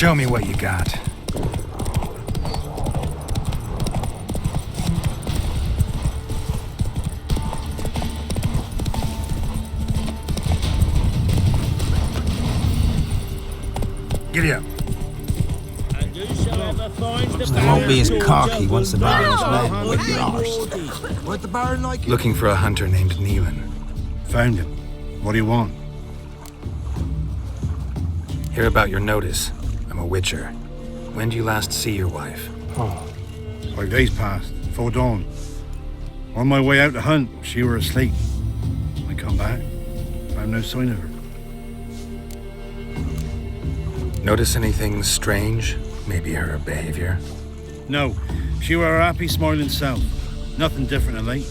Show me what you got. Giddy up. They won't be as cocky once the Baron's men whip your arse. What the Baron like? Looking for a hunter named Neelan. Found him. What do you want? Hear about your notice. I'm a witcher. When did you last see your wife? 5 days passed, before dawn. On my way out to hunt, she were asleep. I come back, found no sign of her. Notice anything strange? Maybe her behavior? No, she were her happy, smiling self. Nothing different than late.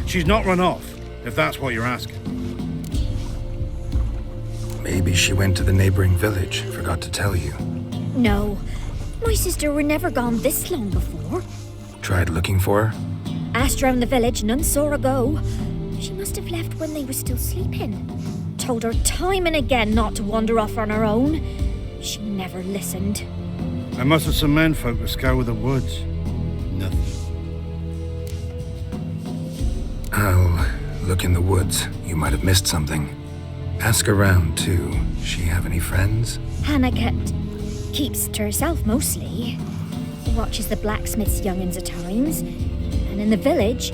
She's not run off, if that's what you're asking. Maybe she went to the neighboring village, forgot to tell you. No, my sister were never gone this long before. Tried looking for her? Asked round the village, none saw her go. She must have left when they were still sleeping. Told her time and again not to wander off on her own. She never listened. I must have some men folk to scour the woods. Nothing. I'll look in the woods. You might have missed something. Ask around, too. She have any friends? Hannah keeps to herself mostly. Watches the blacksmith's young'uns at times. And in the village,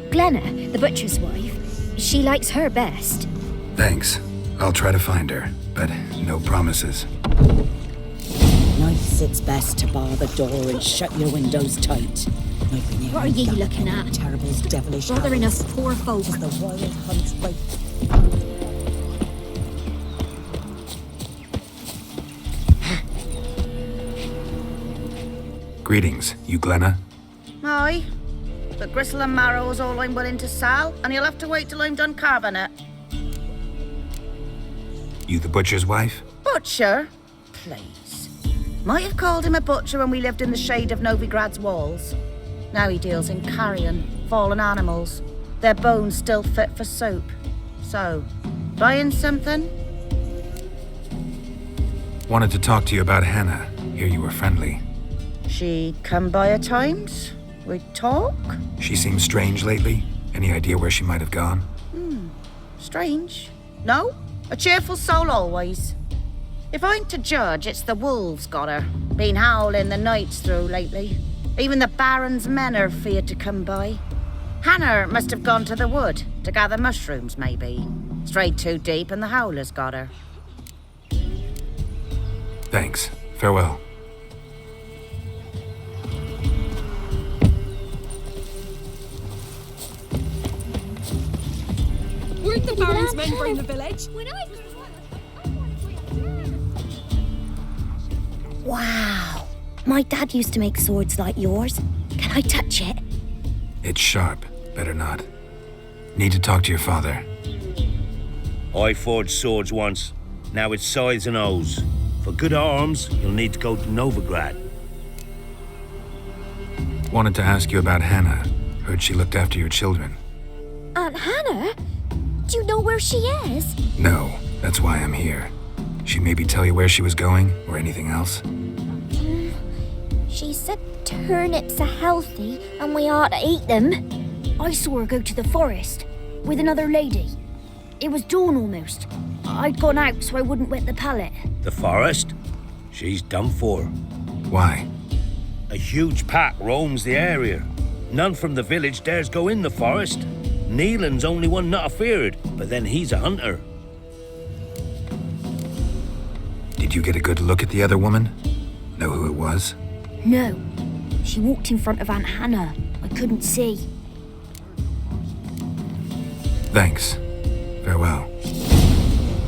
Glenna, the butcher's wife, she likes her best. Thanks. I'll try to find her, but no promises. Nights it's best to bar the door and shut your windows tight. What are ye looking at? Terrible devilish Bothering howls us poor folk. as the wild hunts break. Greetings, you Glenna? Aye. But gristle and marrow's all I'm willing to sell, and you'll have to wait till I'm done carving it. You the butcher's wife? Butcher? Please. Might have called him a butcher when we lived in the shade of Novigrad's walls. Now he deals in carrion, fallen animals. Their bones still fit for soup. So, buying something? Wanted to talk to you about Hannah. Hear you were friendly. She come by at times. We talk? She seems strange lately. Any idea where she might have gone? Strange. No? A cheerful soul always. If I'm to judge, it's the wolves got her. Been howling the nights through lately. Even the Baron's men are feared to come by. Hannah must have gone to the wood to gather mushrooms, maybe. Strayed too deep and the howlers got her. Thanks. Farewell. Weren't the Baron's men from the village? Wow. My dad used to make swords like yours. Can I touch it? It's sharp. Better not. Need to talk to your father. I forged swords once. Now it's scythes and hoes. For good arms, you'll need to go to Novigrad. Wanted to ask you about Hannah. Heard she looked after your children. Aunt Hannah? Do you know where she is? No, that's why I'm here. She maybe tell you where she was going, or anything else? She said turnips are healthy and we ought to eat them. I saw her go to the forest with another lady. It was dawn almost. I'd gone out so I wouldn't wet the pallet. The forest? She's done for. Why? A huge pack roams the area. None from the village dares go in the forest. Neelan's only one not afeared, but then he's a hunter. Did you get a good look at the other woman? Know who it was? No. She walked in front of Aunt Hannah. I couldn't see. Thanks. Farewell.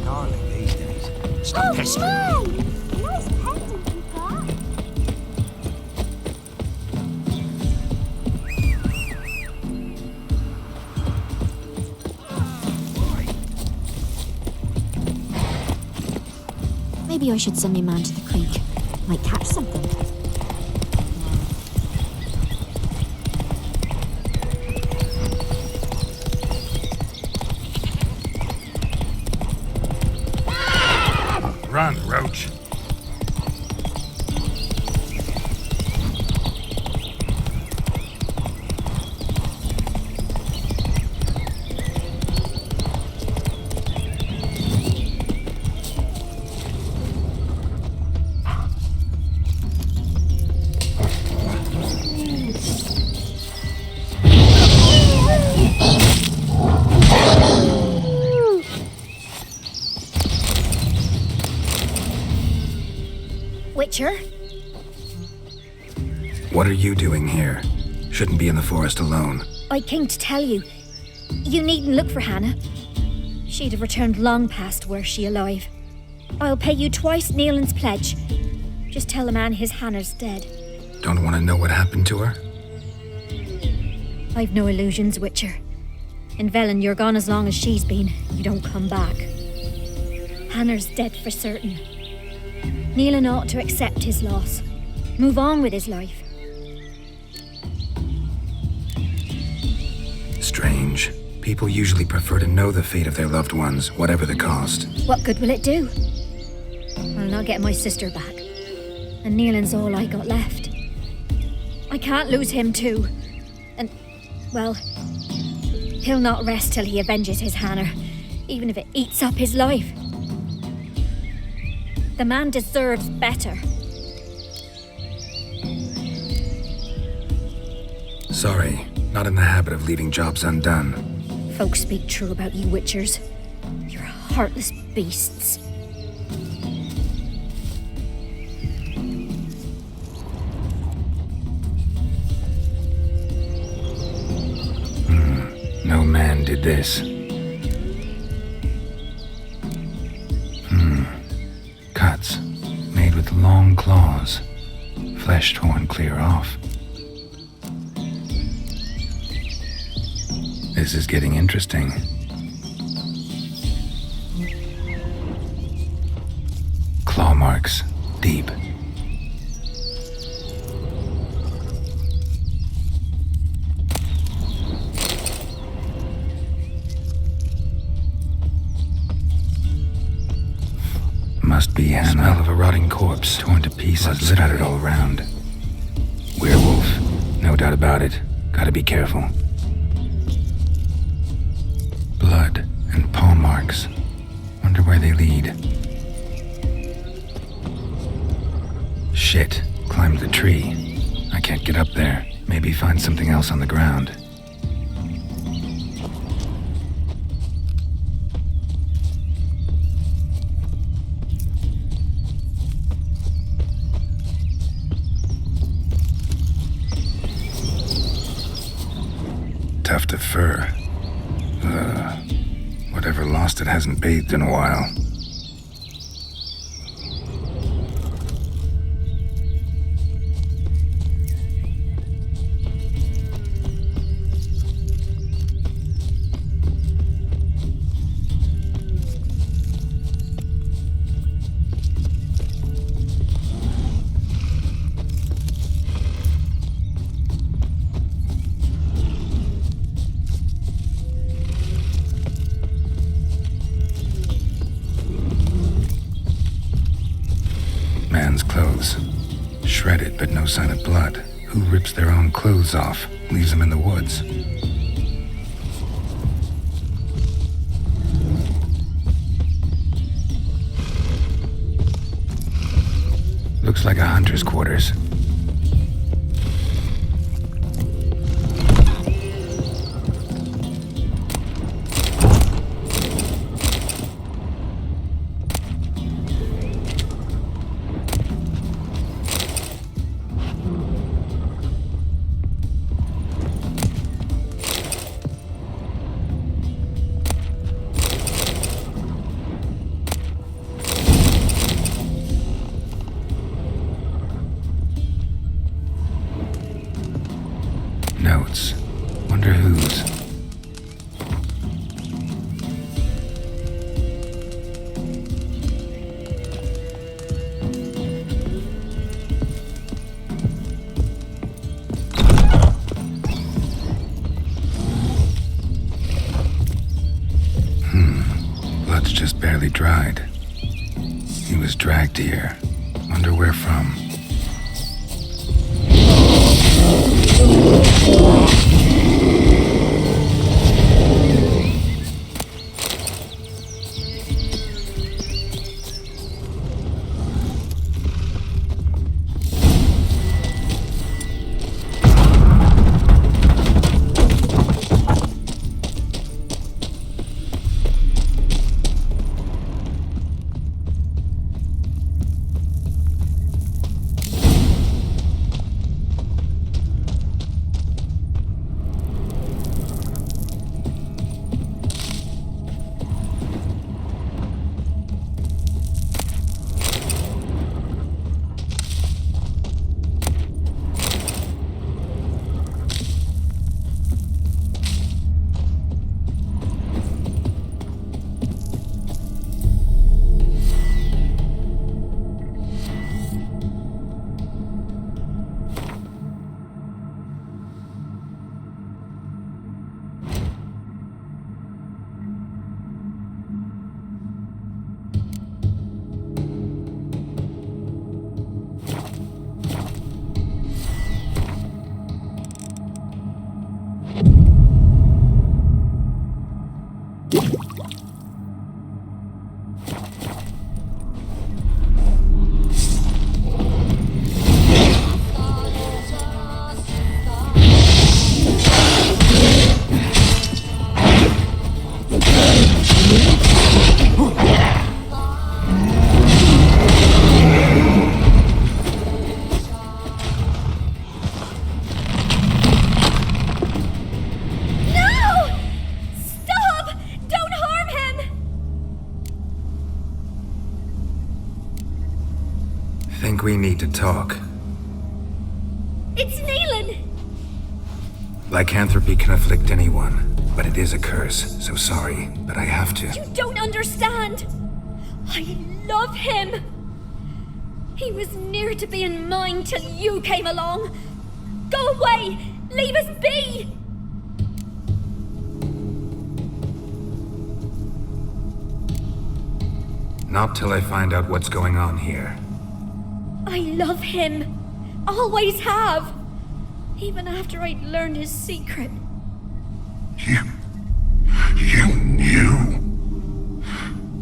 Darling these days. Stop pestering me. Nice pendant you've got. Maybe I should send my man to the creek. Might catch something. Run, Roach. Witcher? What are you doing here? Shouldn't be in the forest alone. I came to tell you. You needn't look for Hannah. She'd have returned long past were she alive. I'll pay you twice Nealon's pledge. Just tell the man his Hannah's dead. Don't want to know what happened to her? I've no illusions, Witcher. In Velen, you're gone as long as she's been. You don't come back. Hannah's dead for certain. Nealon ought to accept his loss. Move on with his life. Strange. People usually prefer to know the fate of their loved ones, whatever the cost. What good will it do? I'll not get my sister back. And Nealon's all I got left. I can't lose him too. And, well, he'll not rest till he avenges his Hannah, even if it eats up his life. The man deserves better. Sorry, not in the habit of leaving jobs undone. Folks speak true about you Witchers. You're heartless beasts. No man did this. Cuts, made with long claws. Flesh torn clear off. This is getting interesting. Claw marks, deep. Must be Hannah. Smell of a rotting corpse, torn to pieces, littered all around. Werewolf, no doubt about it. Gotta be careful. Blood and paw marks. Wonder where they lead. Shit, climbed the tree. I can't get up there. Maybe find something else on the ground. Tuft of fur. Whatever lost it hasn't bathed in a while. Man's clothes. Shredded, but no sign of blood. Who rips their own clothes off, leaves them in the woods? Looks like a hunter's quarters. Notes. Wonder whose. Blood's just barely dried. He was dragged here. Wonder where from. Think we need to talk. It's Neelan! Lycanthropy can afflict anyone, but it is a curse, so sorry, but I have to. You don't understand! I love him! He was near to being mine till you came along! Go away! Leave us be! Not till I find out what's going on here. I love him! Always have! Even after I'd learned his secret. You knew?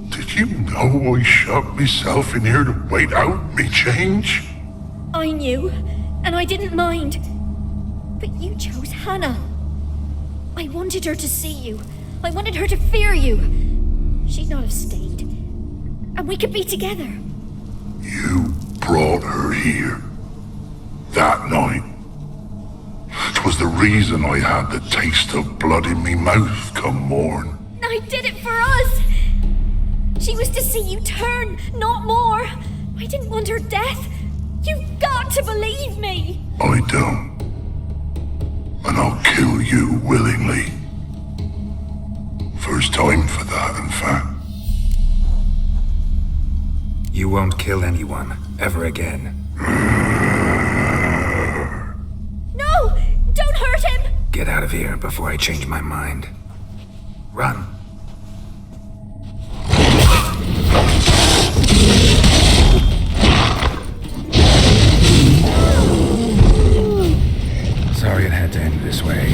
Did you know I shut myself in here to wait out me change? I knew, and I didn't mind. But you chose Hannah. I wanted her to see you. I wanted her to fear you. She'd not have stayed. And we could be together. You brought her here. That night. 'Twas the reason I had the taste of blood in me mouth come morn. I did it for us! She was to see you turn, not more. I didn't want her death. You've got to believe me! I don't. And I'll kill you willingly. First time for that, in fact. You won't kill anyone, ever again. No! Don't hurt him! Get out of here before I change my mind. Run. Sorry it had to end this way.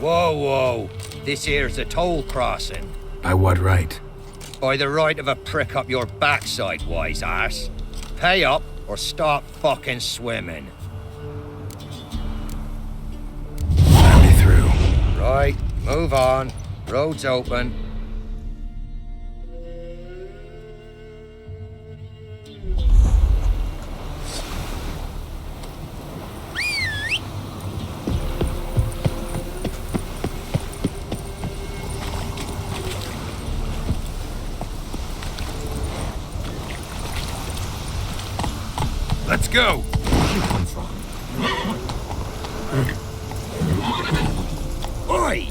Whoa, whoa. This here's a toll crossing. By what right? By the right of a prick up your backside, wise ass. Pay up or stop fucking swimming. Let me through. Right, move on. Road's open. Let's go! Oi!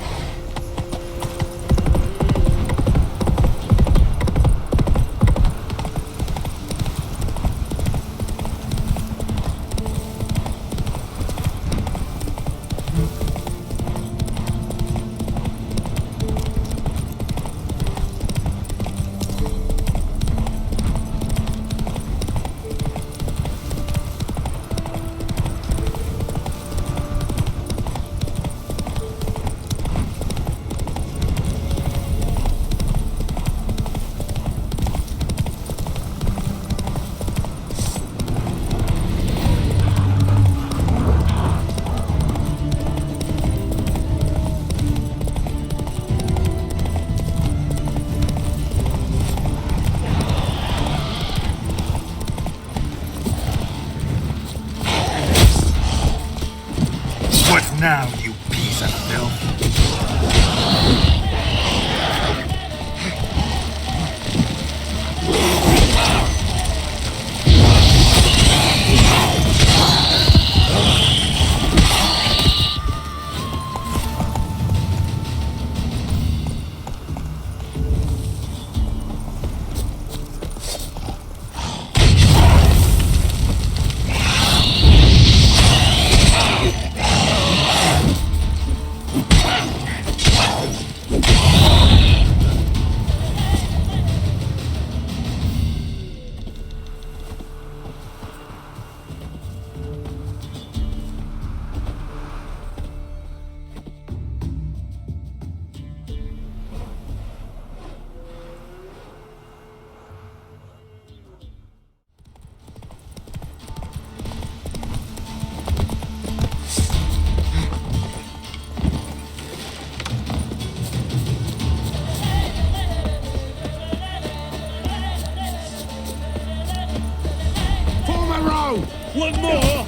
One more!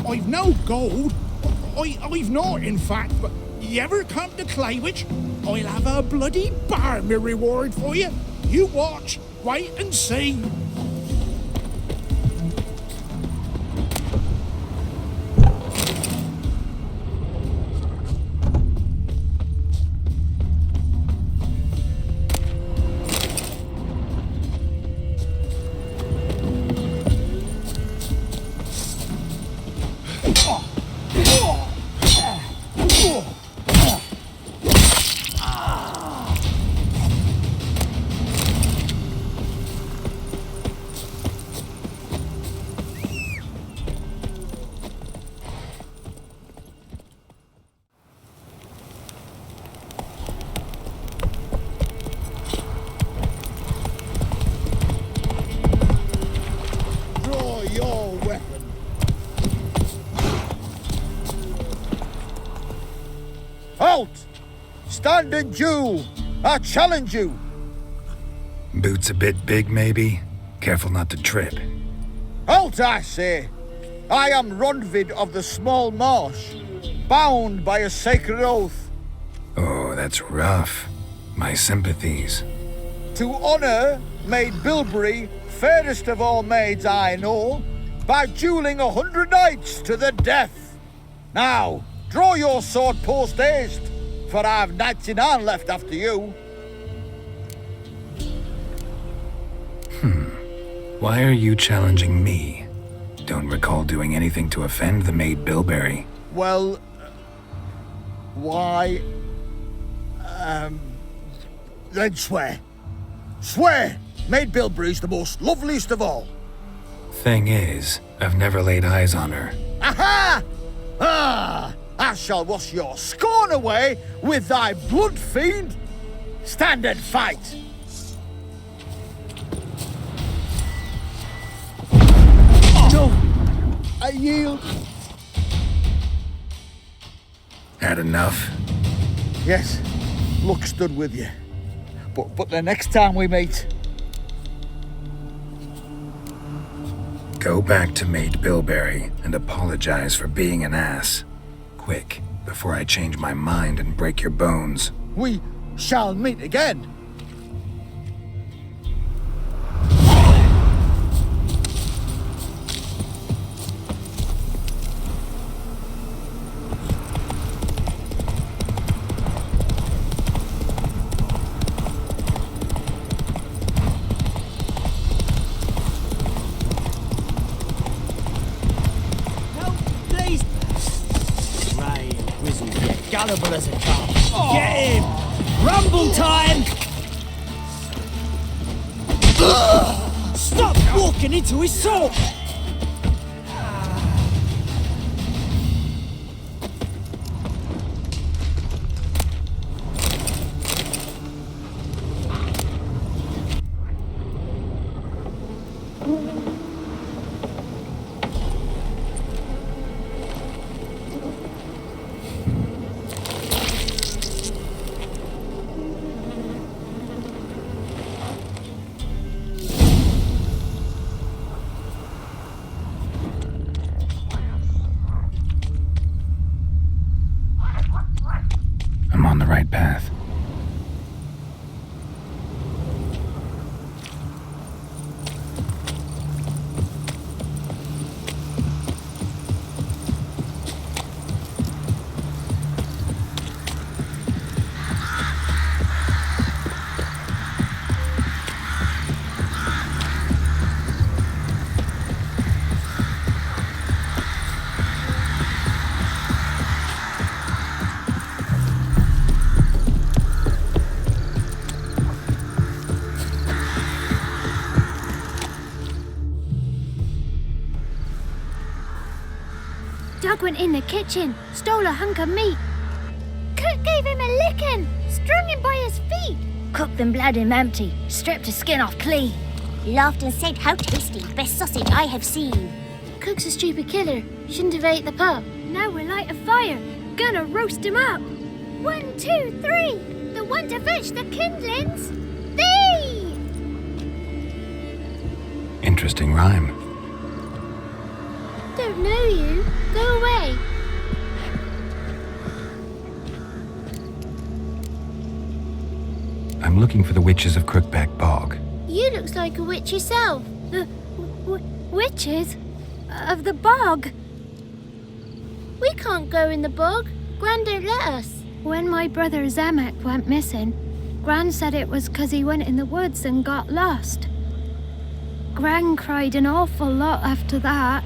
I've no gold. I've not, in fact, but you ever come to Claywich, I'll have a bloody barmy reward for you. You watch, wait and see. Halt! Stand and do! I challenge you! Boots a bit big, maybe? Careful not to trip. Halt, I say! I am Ronvid of the Small Marsh, bound by a sacred oath. Oh, that's rough. My sympathies. To honor Maid Bilberry, fairest of all maids I know, by dueling 100 knights to the death. Now, draw your sword post haste, for I've 99 left after you. Why are you challenging me? Don't recall doing anything to offend the Maid Bilberry. Well, why... then swear. Swear! Maid Bilberry's the most loveliest of all. Thing is, I've never laid eyes on her. Aha! Ah! I shall wash your scorn away with thy blood, fiend! Stand and fight! No! I yield. Had enough? Yes, luck stood with you. But the next time we meet... Go back to Maid Bilberry and apologize for being an ass. Quick, before I change my mind and break your bones. We shall meet again. Gullible as a calf. Get him! Rumble time! Stop walking into his sword! went in the kitchen, stole a hunk of meat. Cook gave him a licking, strung him by his feet. Cooked and bled him empty, stripped his skin off clean. Laughed and said, "How tasty, best sausage I have seen." Cook's a stupid killer, shouldn't have ate the pup. Now we'll light a fire, gonna roast him up. 1, 2, 3, the one to fetch the kindlings. Thee! Interesting rhyme. Don't know you. Go away. I'm looking for the witches of Crookback Bog. You looks like a witch yourself. The witches of the bog. We can't go in the bog. Gran don't let us. When my brother Zemek went missing, Gran said it was 'cause he went in the woods and got lost. Gran cried an awful lot after that.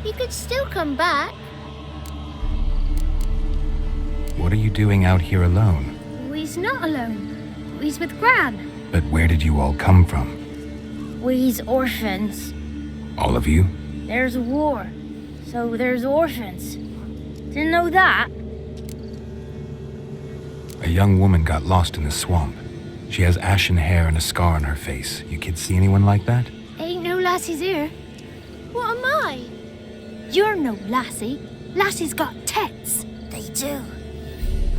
He could still come back. What are you doing out here alone? We's not alone. We's with Gran. But where did you all come from? We's orphans. All of you? There's a war, so there's orphans. Didn't know that? A young woman got lost in the swamp. She has ashen hair and a scar on her face. You kids see anyone like that? Ain't no lassies here. What am I? You're no lassie. Lassies got tits. They do.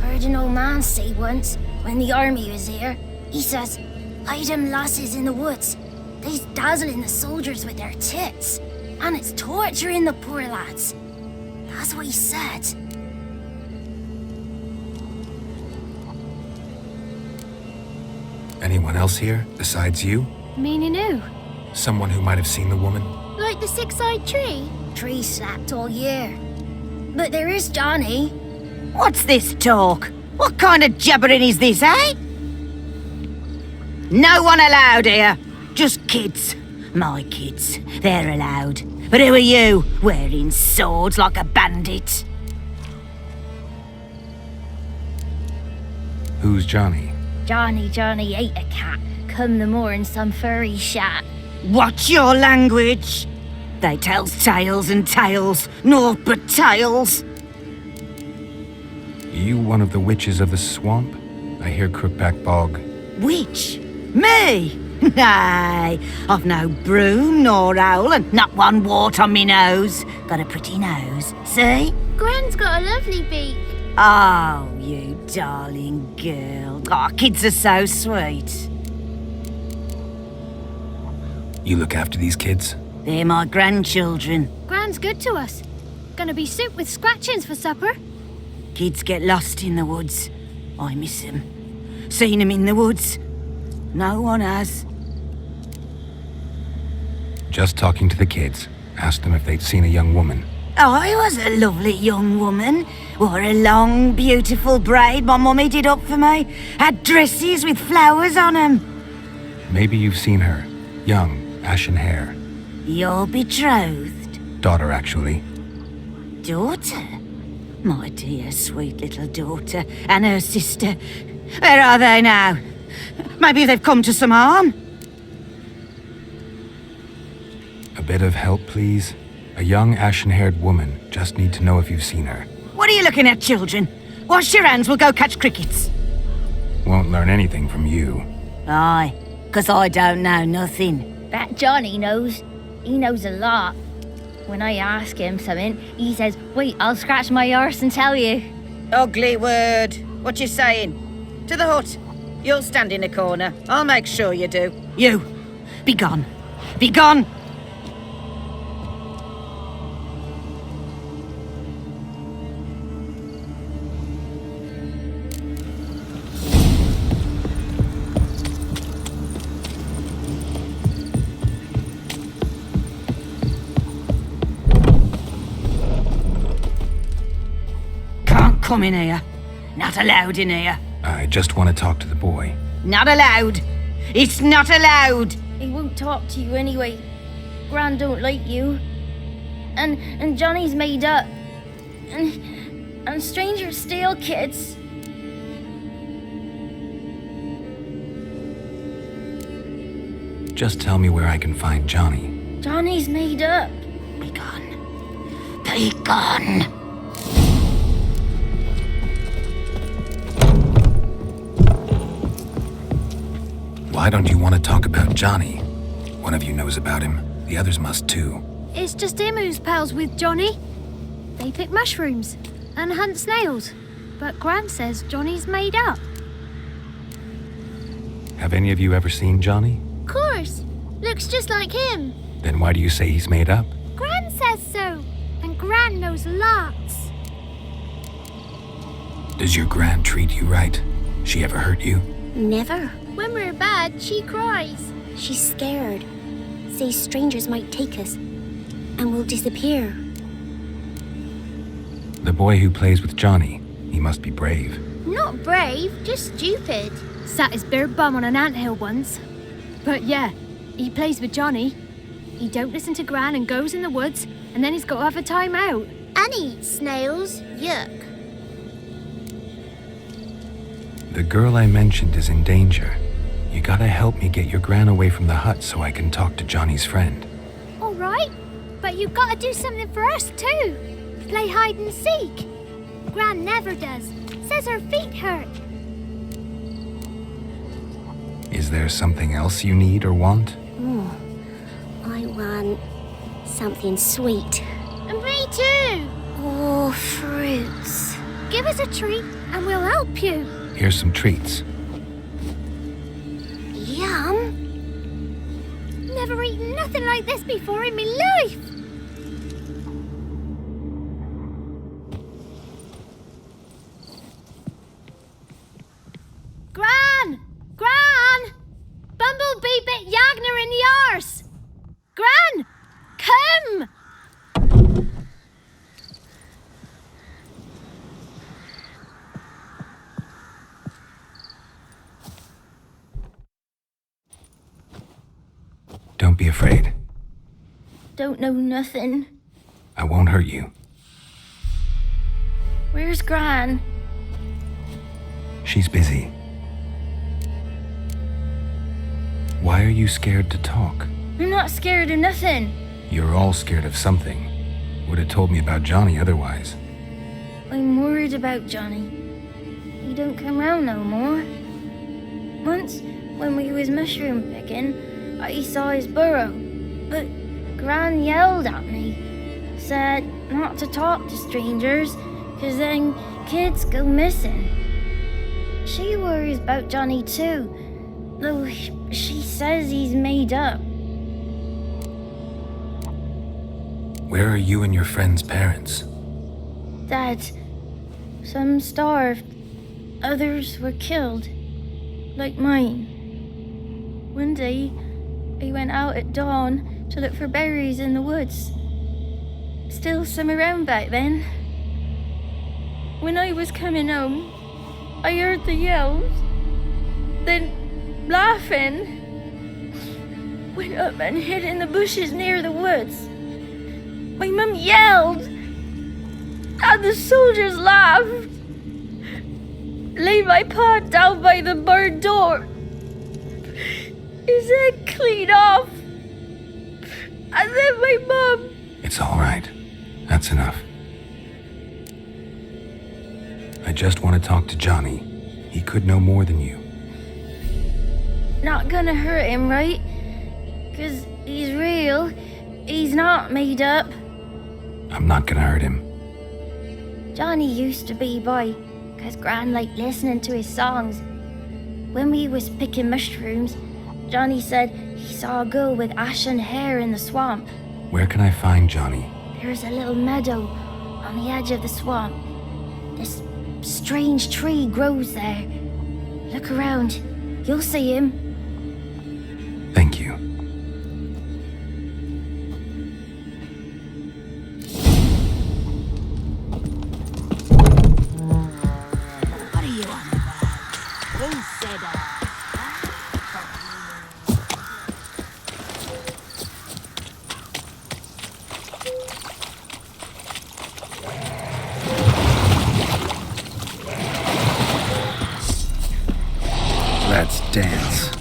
Heard an old man say once, when the army was here, he says, hide them lassies in the woods. They's dazzling the soldiers with their tits. And it's torturing the poor lads. That's what he said. Anyone else here besides you? Meaning who? Someone who might have seen the woman? Like the six-eyed tree? Tree slapped all year. But there is Johnny. What's this talk? What kind of jabbering is this, eh? No one allowed here. Just kids. My kids. They're allowed. But who are you, wearing swords like a bandit? Who's Johnny? Johnny ate a cat. Come the moor in some furry shat. Watch your language. They tells tales and tales, naught but tales. You one of the witches of the swamp? I hear Crookback Bog. Witch? Me? Nay, I've no broom nor owl and not one wart on me nose. Got a pretty nose, see? Gran's got a lovely beak. Oh, you darling girl. Oh, kids are so sweet. You look after these kids? They're my grandchildren. Gran's good to us. Gonna be soup with scratchings for supper. Kids get lost in the woods. I miss them. Seen them in the woods. No one has. Just talking to the kids. Asked them if they'd seen a young woman. I was a lovely young woman. Wore a long, beautiful braid my mummy did up for me. Had dresses with flowers on 'em. Maybe you've seen her. Young, ashen hair. You're betrothed? Daughter, actually. Daughter? My dear, sweet little daughter. And her sister. Where are they now? Maybe they've come to some harm? A bit of help, please? A young, ashen-haired woman. Just need to know if you've seen her. What are you looking at, children? Wash your hands, we'll go catch crickets. Won't learn anything from you. Aye, 'cause I don't know nothing. That Johnny knows. He knows a lot. When I ask him something, he says, wait, I'll scratch my arse and tell you. Ugly word. What you saying? To the hut. You'll stand in a corner. I'll make sure you do. You, be gone. Be gone! Can't come in here. Not allowed in here. I just want to talk to the boy. Not allowed. It's not allowed. He won't talk to you anyway. Gran don't like you. And Johnny's made up. And strangers steal kids. Just tell me where I can find Johnny. Johnny's made up. Be gone. Be gone. Why don't you want to talk about Johnny? One of you knows about him. The others must too. It's just him who's pals with Johnny. They pick mushrooms and hunt snails. But Gran says Johnny's made up. Have any of you ever seen Johnny? Of course. Looks just like him. Then why do you say he's made up? Gran says so. And Gran knows lots. Does your Gran treat you right? She ever hurt you? Never. When we're bad, she cries. She's scared. Says strangers might take us. And we'll disappear. The boy who plays with Johnny, he must be brave. Not brave, just stupid. Sat his bare bum on an anthill once. But yeah, he plays with Johnny. He don't listen to Gran and goes in the woods, and then he's got to have a time out. And eats snails. Yuck. The girl I mentioned is in danger. You gotta help me get your Gran away from the hut so I can talk to Johnny's friend. All right, but you've got to do something for us too. Play hide and seek. Gran never does. Says her feet hurt. Is there something else you need or want? I want something sweet. And me too. Oh, fruits. Give us a treat and we'll help you. Here's some treats. Yum. Never eaten nothing like this before in my life. Gran! Gran! Bumblebee bit Yagner in the arse! Gran! Come! Don't be afraid. Don't know nothing. I won't hurt you. Where's Gran? She's busy. Why are you scared to talk? I'm not scared of nothing. You're all scared of something. Would have told me about Johnny otherwise. I'm worried about Johnny. He don't come round no more. Once, when we was mushroom picking, I saw his burrow. But Gran yelled at me. Said not to talk to strangers, 'cause then kids go missing. She worries about Johnny too, though she says he's made up. Where are you and your friend's parents? Dad, some starved, others were killed, like mine. One day, I went out at dawn to look for berries in the woods. Still some around back then. When I was coming home, I heard the yells, then laughing. Went up and hid in the bushes near the woods. My mum yelled, and the soldiers laughed. Laid my pa down by the barn door. His head clean off. And then my mum... It's all right. That's enough. I just want to talk to Johnny. He could know more than you. Not gonna hurt him, right? 'Cause he's real. He's not made up. I'm not gonna hurt him. Johnny used to be boy, 'cause Gran liked listening to his songs. When we was picking mushrooms, Johnny said he saw a girl with ashen hair in the swamp. Where can I find Johnny? There's a little meadow on the edge of the swamp. This strange tree grows there. Look around. You'll see him. Thank you. What are you on about? Who said that? Let's dance.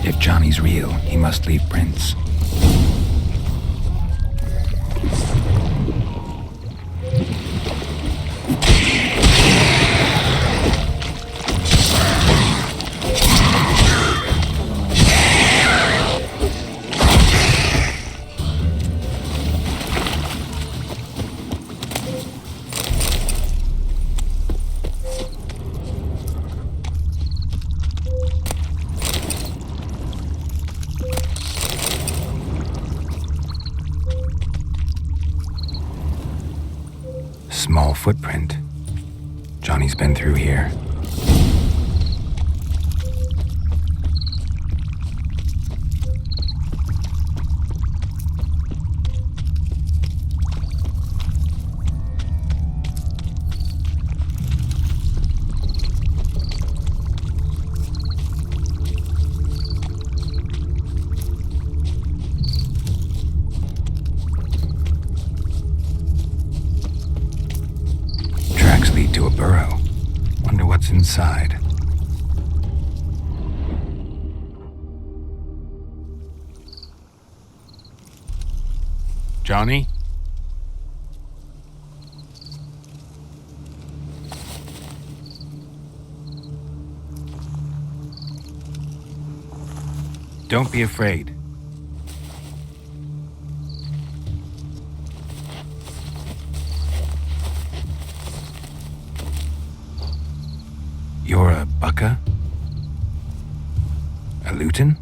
If Johnny's real, he must leave prints. Small footprint. Johnny's been through here. Lead to a burrow. Wonder what's inside. Johnny? Don't be afraid. You're a Bukka? A Luton?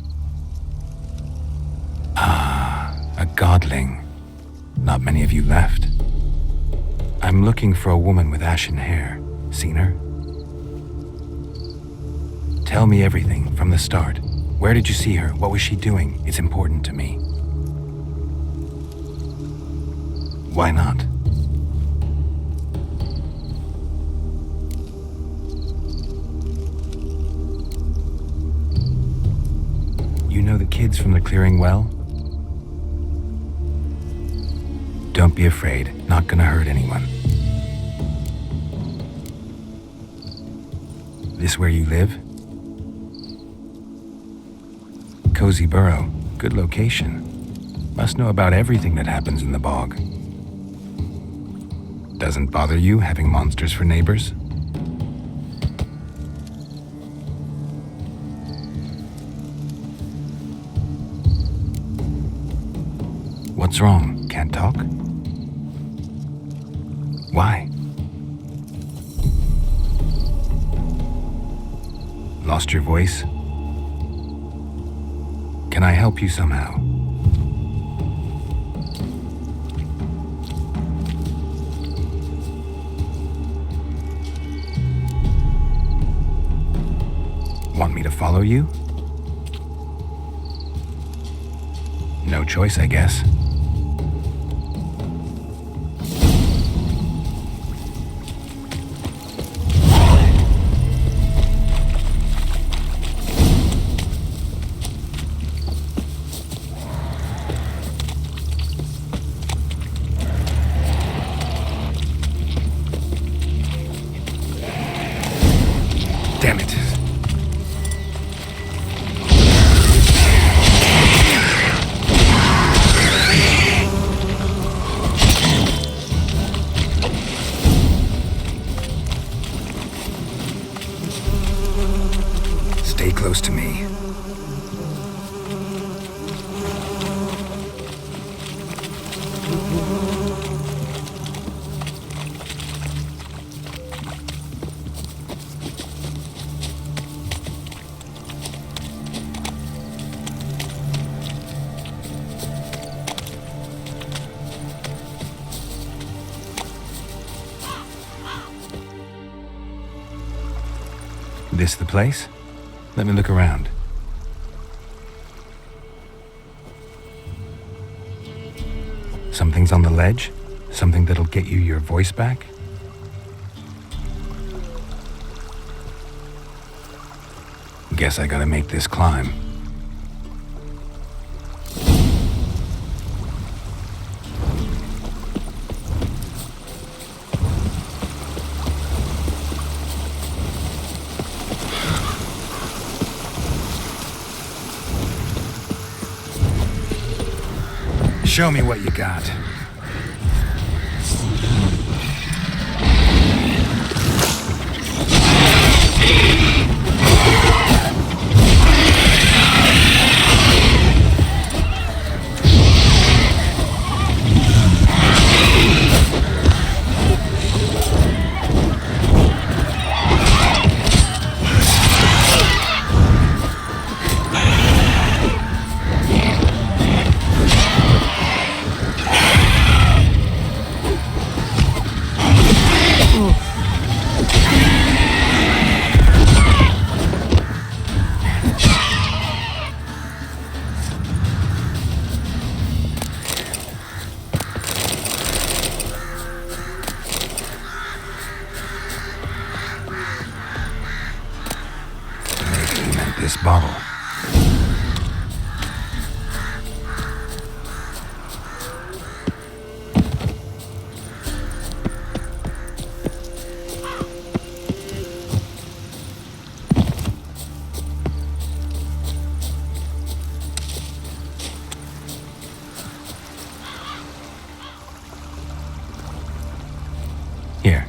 Ah, a godling. Not many of you left. I'm looking for a woman with ashen hair. Seen her? Tell me everything from the start. Where did you see her? What was she doing? It's important to me. Why not? You know the kids from the clearing well? Don't be afraid. Not gonna hurt anyone. This where you live? Cozy Burrow. Good location. Must know about everything that happens in the bog. Doesn't bother you having monsters for neighbors? What's wrong? Can't talk? Why? Lost your voice? Can I help you somehow? Want me to follow you? No choice, I guess. Damn it. Stay close to me. This the place? Let me look around. Something's on the ledge? Something that'll get you your voice back? Guess I gotta make this climb. Show me what you got. This bottle. Here.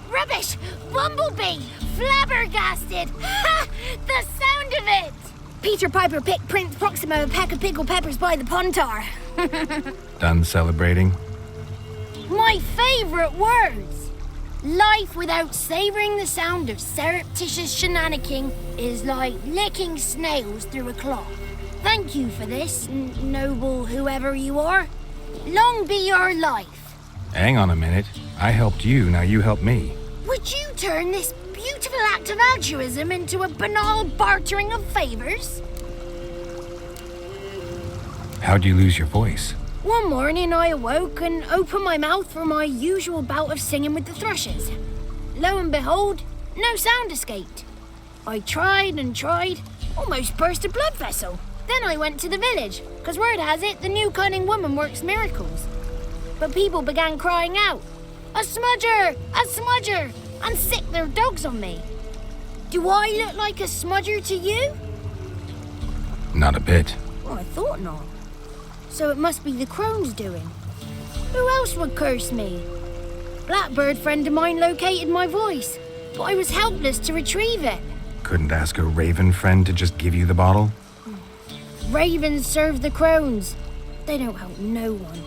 Rubbish! Bumblebee! Flabbergasted! Ha! The sound of it! Peter Piper picked Prince Proximo a pack of pickled peppers by the Pontar. Done celebrating? My favourite words! Life without savouring the sound of surreptitious shenanigans is like licking snails through a cloth. Thank you for this, noble whoever you are. Long be your life. Hang on a minute. I helped you, now you help me. Would you turn this beautiful act of altruism into a banal bartering of favours? How'd you lose your voice? One morning I awoke and opened my mouth for my usual bout of singing with the thrushes. Lo and behold, no sound escaped. I tried and tried, almost burst a blood vessel. Then I went to the village, 'cause word has it the new cunning woman works miracles. But people began crying out, "A smudger! A smudger!" and sick their dogs on me. Do I look like a smudger to you? Not a bit. Well, I thought not. So it must be the crone's doing. Who else would curse me? Blackbird friend of mine located my voice, but I was helpless to retrieve it. Couldn't ask a raven friend to just give you the bottle? Ravens serve the crones. They don't help no one.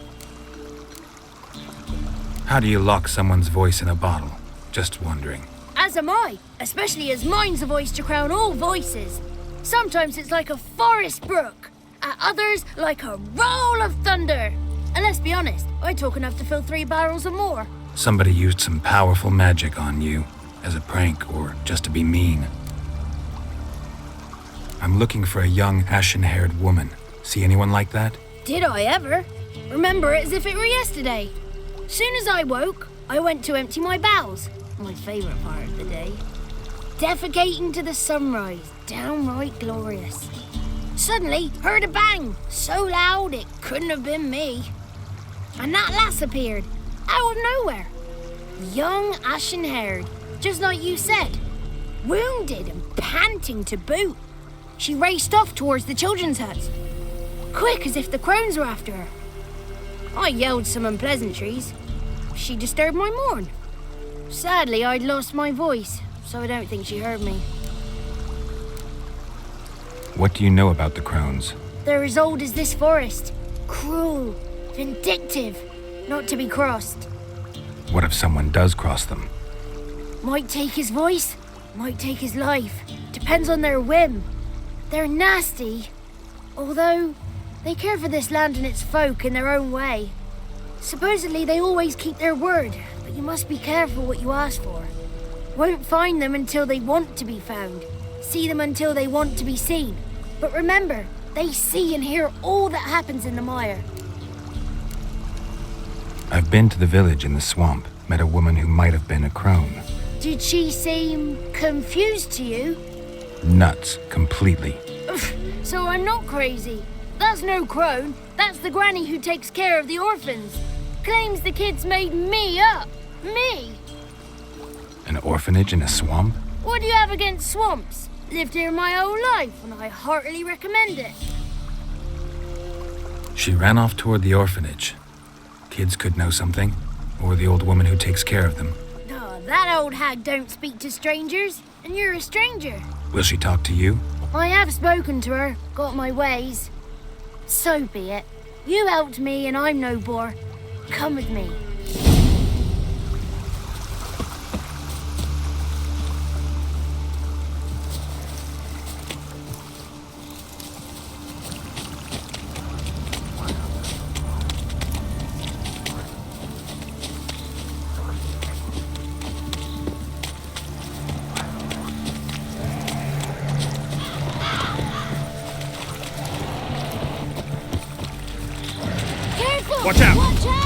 How do you lock someone's voice in a bottle? Just wondering. As am I, especially as mine's a voice to crown all voices. Sometimes it's like a forest brook, at others like a roll of thunder. And let's be honest, I talk enough to fill 3 barrels or more. Somebody used some powerful magic on you, as a prank or just to be mean. I'm looking for a young, ashen-haired woman. See anyone like that? Did I ever? Remember it as if it were yesterday. Soon as I woke, I went to empty my bowels. My favourite part of the day. Defecating to the sunrise, downright glorious. Suddenly, heard a bang, so loud it couldn't have been me. And that lass appeared, out of nowhere. Young, ashen-haired, just like you said. Wounded and panting to boot. She raced off towards the children's hut. Quick as if the crones were after her. I yelled some unpleasantries. She disturbed my morn. Sadly, I'd lost my voice, so I don't think she heard me. What do you know about the crones? They're as old as this forest. Cruel, vindictive, not to be crossed. What if someone does cross them? Might take his voice, might take his life. Depends on their whim. They're nasty, although they care for this land and its folk in their own way. Supposedly they always keep their word, but you must be careful what you ask for. Won't find them until they want to be found. See them until they want to be seen. But remember, they see and hear all that happens in the mire. I've been to the village in the swamp, met a woman who might have been a crone. Did she seem confused to you? Nuts, completely. So I'm not crazy. That's no crone. That's That's the granny who takes care of the orphans. Claims the kids made me up. Me! An orphanage in a swamp? What do you have against swamps? Lived here my whole life, and I heartily recommend it. She ran off toward the orphanage. Kids could know something, or the old woman who takes care of them. Oh, that old hag don't speak to strangers, and you're a stranger. Will she talk to you? I have spoken to her, got my ways. So be it. You helped me, and I'm no bore. Come with me. Watch out! Watch out!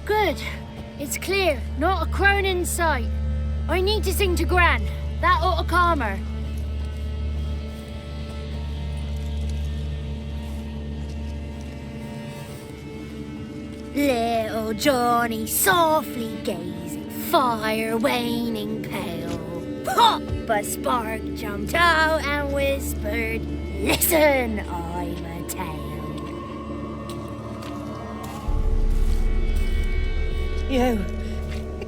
Good. It's clear. Not a crone in sight. I need to sing to Gran. That ought to calm her. Little Johnny softly gazing, fire waning pale. Pop! A spark jumped out and whispered, "Listen, I'm a tale." You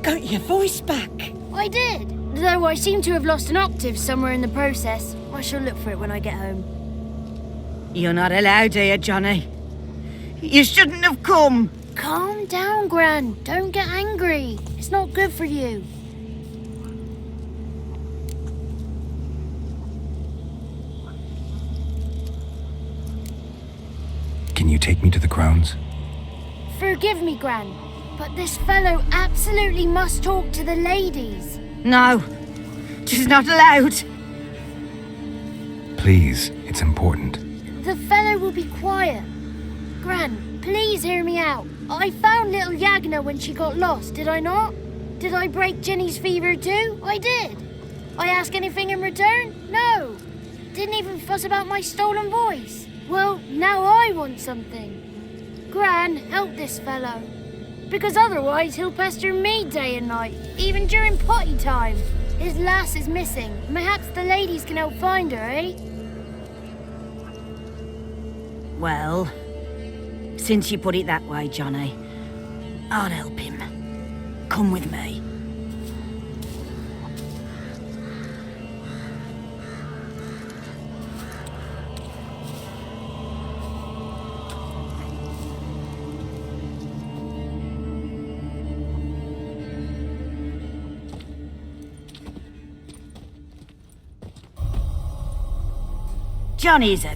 got your voice back. I did, though I seem to have lost an octave somewhere in the process. I shall look for it when I get home. You're not allowed here, Johnny. You shouldn't have come. Calm down, Gran. Don't get angry. It's not good for you. Can you take me to the crones? Forgive me, Gran, but this fellow absolutely must talk to the ladies. No, she's not allowed. Please, it's important. The fellow will be quiet. Gran, please hear me out. I found little Yagna when she got lost, did I not? Did I break Jenny's fever too? I did. I ask anything in return? No. Didn't even fuss about my stolen voice. Well, now I want something. Gran, help this fellow. Because otherwise he'll pester me day and night, even during potty time. His lass is missing. Perhaps the ladies can help find her, eh? Well, since you put it that way, Johnny, I'll help him. Come with me. Johnny's a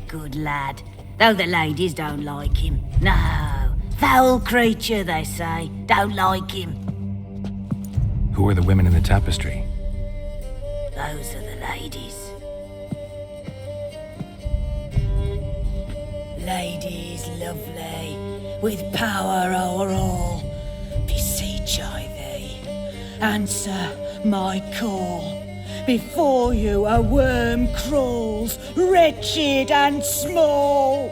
good lad, though the ladies don't like him. No, foul creature, they say. Don't like him. Who are the women in the tapestry? Those are the ladies. Ladies lovely, with power o'er all, beseech I thee, answer my call. Before you a worm crawls, wretched and small.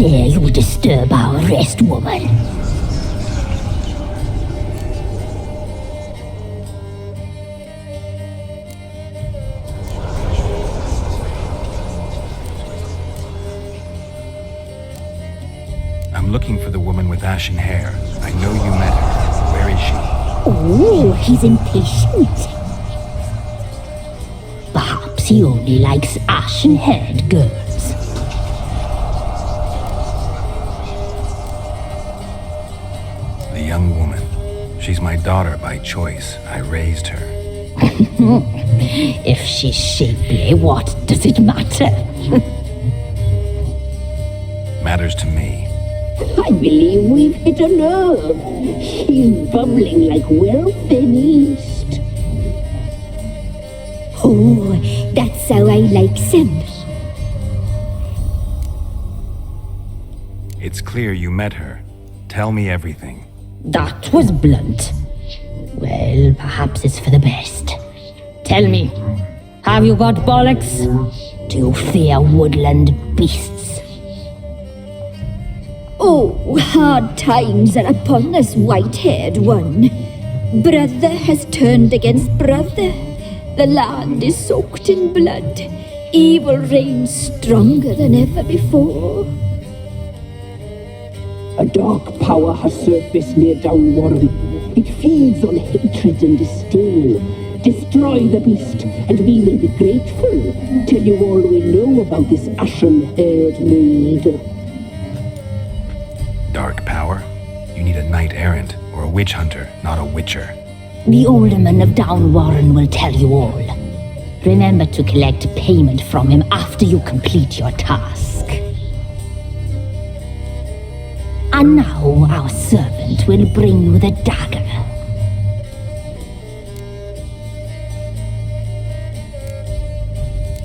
dare you disturb our rest, woman? I'm looking for the woman with ashen hair. I know you met her. Where is she? Oh, he's impatient. Perhaps he only likes ashen-haired girls. The young woman. She's my daughter by choice. I raised her. If she's shapely, what does it matter? Matters to me. I believe we've hit a nerve. He's bubbling like well-fed yeast. Oh, that's how I likes him. It's clear you met her. Tell me everything. That was blunt. Well, perhaps it's for the best. Tell me, have you got bollocks? Do you fear woodland beasts? Oh, hard times are upon us, white-haired one. Brother has turned against brother. The land is soaked in blood. Evil reigns stronger than ever before. A dark power has surfaced near Downwarren. It feeds on hatred and disdain. Destroy the beast, and we will be grateful. Tell you all we know about this ashen-haired maid. Dark power? You need a knight-errant or a witch hunter, not a witcher. The alderman of Downwarren will tell you all. Remember to collect payment from him after you complete your task. And now our servant will bring you the dagger.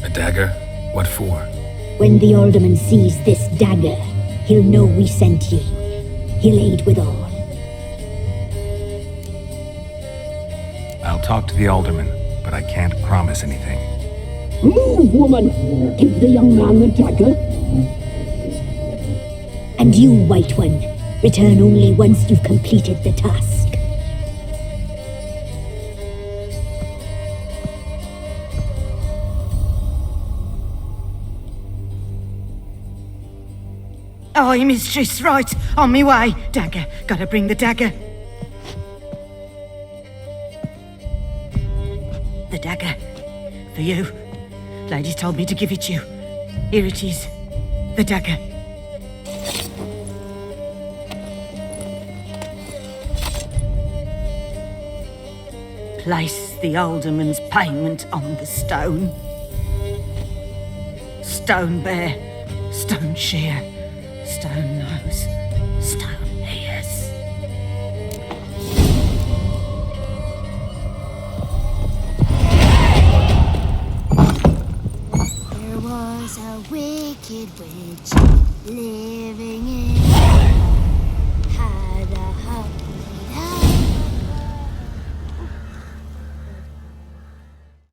A dagger? What for? When the alderman sees this dagger, he'll know we sent you. He'll aid with all. I'll talk to the alderman, but I can't promise anything. Move, woman! Give the young man the dagger. And you, White One, return only once you've completed the task. Aye, mistress, right. On me way. Dagger. Gotta bring the dagger. The dagger. For you. Lady told me to give it you. Here it is. The dagger. Place the alderman's payment on the stone. Stone bear, stone shear, stone nose, stone ears. There was a wicked witch living